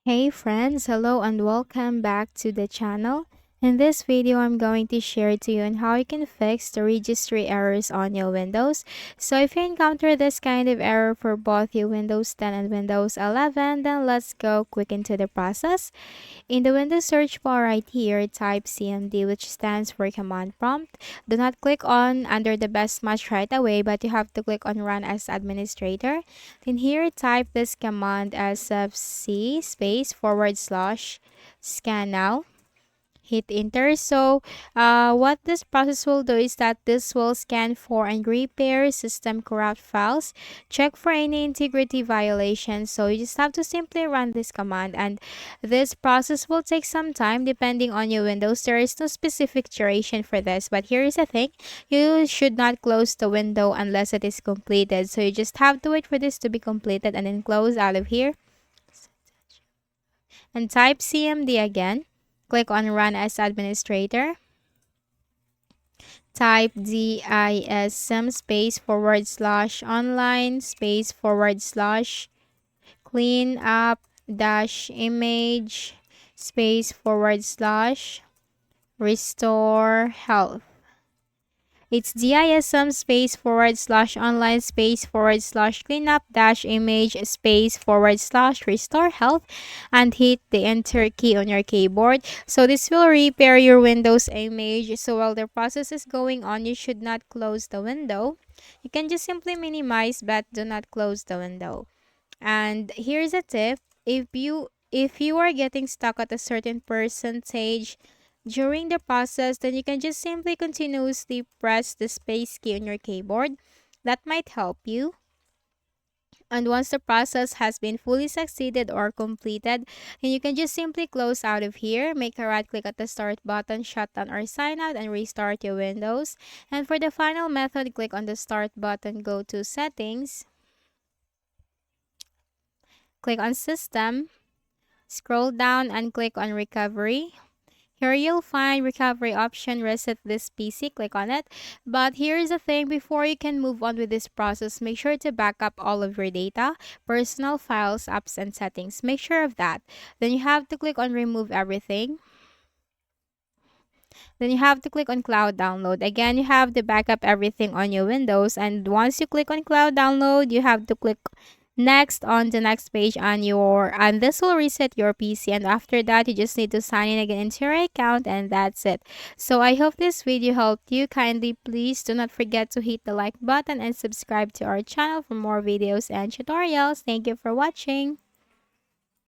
Hey friends, hello and welcome back to the channel. In this video, I'm going to share to you on how you can fix the registry errors on your Windows. So if you encounter this kind of error for both your Windows 10 and Windows 11, then let's go quick into the process. In the Windows search bar right here, type CMD, which stands for command prompt. Do not click on under the best match right away, but you have to click on run as administrator. Then here, type this command as fc space / scan now. Hit enter. What this process will do is that this will scan for and repair system corrupt files, check for any integrity violations. So you just have to simply run this command, and this process will take some time depending on your Windows. There is no specific duration for this, but here is the thing: you should not close the window unless it is completed. So you just have to wait for this to be completed and then close out of here and type CMD again. Click on Run as Administrator. Type DISM space / online space / clean up dash image space / restore health. It's DISM space / online space / cleanup dash image space / restore health, and hit the enter key on your keyboard. So this will repair your Windows image. So while the process is going on, you should not close the window. You can just simply minimize, but do not close the window. And here's a tip: if you are getting stuck at a certain percentage during the process, then you can just simply continuously press the space key on your keyboard. That might help you. And once the process has been fully succeeded or completed, then you can just simply close out of here, make a right click at the start button, shut down or sign out, and restart your Windows. And for the final method, click on the start button, go to settings, click on system, scroll down and click on recovery. Here you'll find recovery option, reset this PC, click on it. But here's the thing: before you can move on with this process, make sure to back up all of your data, personal files, apps, and settings. Make sure of that. Then you have to click on remove everything. Then you have to click on cloud download. Again, you have to back up everything on your Windows. And once you click on cloud download, you have to click next on the next page on and this will reset your PC. And after that, you just need to sign in again into your account, and that's it. So I hope this video helped you. Kindly please do not forget to hit the like button and subscribe to our channel for more videos and tutorials. Thank you for watching.